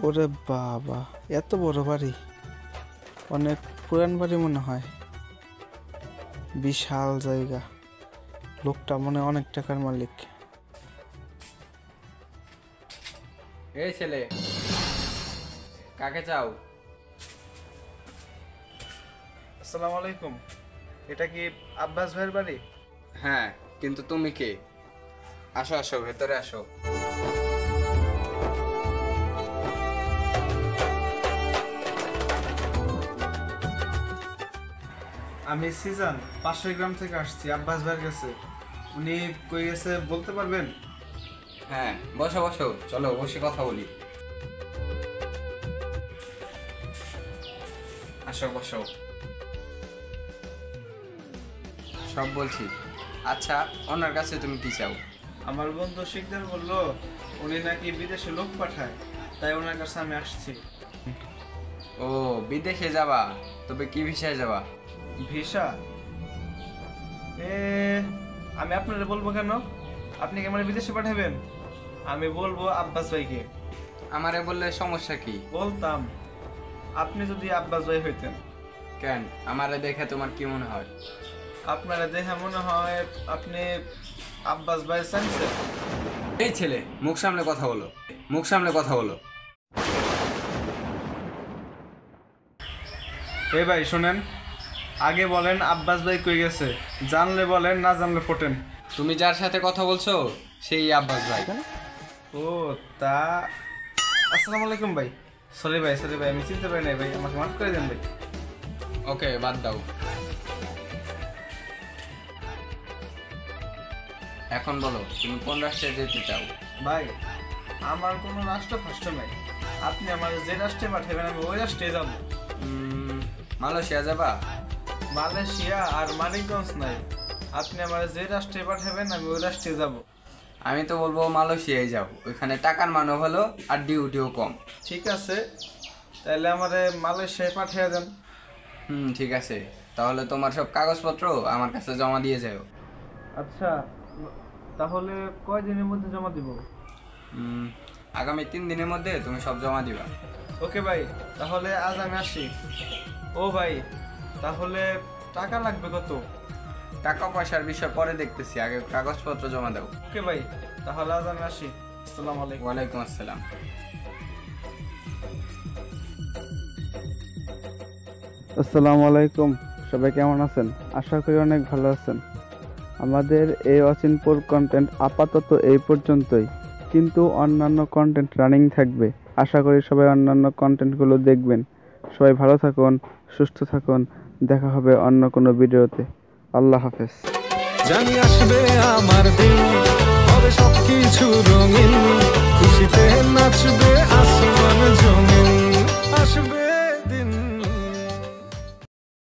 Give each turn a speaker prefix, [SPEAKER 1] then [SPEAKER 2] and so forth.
[SPEAKER 1] ওরে বাবা, এত বড় বাড়ি! অনেক পুরান বাড়ি মনে হয়। বিশাল জায়গা। লোকটা মনে হয় অনেক টাকার মালিক।
[SPEAKER 2] এই ছেলে, কাকে চাও?
[SPEAKER 1] আসসালামু আলাইকুম। এটা কি আব্বাস ভাইয়ের বাড়ি?
[SPEAKER 2] হ্যাঁ, কিন্তু তুমি কে? আসো আসো, ভেতরে আসো।
[SPEAKER 1] আমি সিজন পাশের গ্রাম থেকে আসছি আব্বাস ভাইয়ের কাছে। উনি কই গেছে বলতে পারবেন?
[SPEAKER 2] হ্যাঁ, বসো বসো, চলো বসে কথা বলি। আসো বসো। সব বলছি। আচ্ছা, ওনার কাছে তুমি কি চাও?
[SPEAKER 1] আমার বন্ধু শিকদার বললো উনি নাকি বিদেশে লোক পাঠায়, তাই ওনার কাছে আমি আসছি।
[SPEAKER 2] ও, বিদেশে যাবা? তবে কি ভিসায় যাবা?
[SPEAKER 1] ভিসা? আমি আপনারে বলবো কেন? আপনি কি আমার বিদেশে পাঠাবেন? আমি বলবো আব্বাস ভাইকে।
[SPEAKER 2] আমারে বললে সমস্যা কি?
[SPEAKER 1] বলতাম আপনি যদি আব্বাস ভাই হইতেন।
[SPEAKER 2] কেন, আমারে দেখে তোমার কি মনে হয়?
[SPEAKER 1] আপনারা দেখে মনে হয় আপনি আব্বাস ভাই চাইছে।
[SPEAKER 2] এই ছেলে, মুখ সামলে কথা বলো, মুখ সামলে কথা বলো।
[SPEAKER 1] এই ভাই শোনেন, আগে বলেন আব্বাস ভাই কই গেছে, জানলে বলেন, না জানলে ফোটেন।
[SPEAKER 2] তুমি যার সাথে কথা বলছো সেই আব্বাস ভাই।
[SPEAKER 1] ও তা, আসসালামু আলাইকুম ভাই। সরি ভাই, আমি চিনতে পারি নাই ভাই, আমাকে মাফ করে দেন ভাই।
[SPEAKER 2] ওকে, বাদ দাও। এখন বলো, তুমি কোন রাষ্ট্রে যেতে চাও?
[SPEAKER 1] ভাই আমার কোনো রাষ্ট্র ফাষ্ট্র নাই, আপনি আমার যে রাষ্ট্রে পাঠাবেন আমি ওই রাষ্ট্রে যাব।
[SPEAKER 2] মালয়েশিয়া যাবা?
[SPEAKER 1] মালয়েশিয়া আর মানিকগঞ্জ নাই, আপনি আমার যে রাষ্ট্রে পাঠাবেন আমি ওই রাষ্ট্রে যাব।
[SPEAKER 2] আমি তো বলবো মালয়েশিয়ায় যাও, ওইখানে টাকার মানও ভালো আর ডিউটিও কম।
[SPEAKER 1] ঠিক আছে, তাহলে আমারে মালয়েশিয়ায় পাঠিয়ে দেন।
[SPEAKER 2] ঠিক আছে, তাহলে তোমার সব কাগজপত্র আমার কাছে জমা দিয়ে যাও।
[SPEAKER 1] আচ্ছা, তাহলে কয় দিনের মধ্যে জমা দিব?
[SPEAKER 2] আগামী 3 দিনের মধ্যে তুমি সব জমা দিবা।
[SPEAKER 1] ওকে ভাই, তাহলে আজ আমি আসি। ও ভাই, তাহলে টাকা লাগবে কত?
[SPEAKER 2] টাকা পয়সার বিষয় পরে দেখতেছি, আগে কাগজপত্র জমা দাও।
[SPEAKER 1] ওকে ভাই, তাহলে আজ আমি আসি। আসসালামু আলাইকুম।
[SPEAKER 2] ওয়ালাইকুম আসসালাম।
[SPEAKER 3] আসসালামু আলাইকুম, সবাই কেমন আছেন? আশা করি অনেক ভালো আছেন। আমাদের এই অচিনপুর কন্টেন্ট আপাতত এই পর্যন্তই, কিন্তু অন্যান্য কন্টেন্ট রানিং থাকবে। আশা করি সবাই অন্যান্য কন্টেন্টগুলো দেখবেন। সবাই ভালো থাকুন, সুস্থ থাকুন, দেখা হবে অন্য কোনো ভিডিওতে। আল্লাহ হাফেজ।
[SPEAKER 4] জানি আসবে আমার দিন, হবে সবকিছু রঙিন।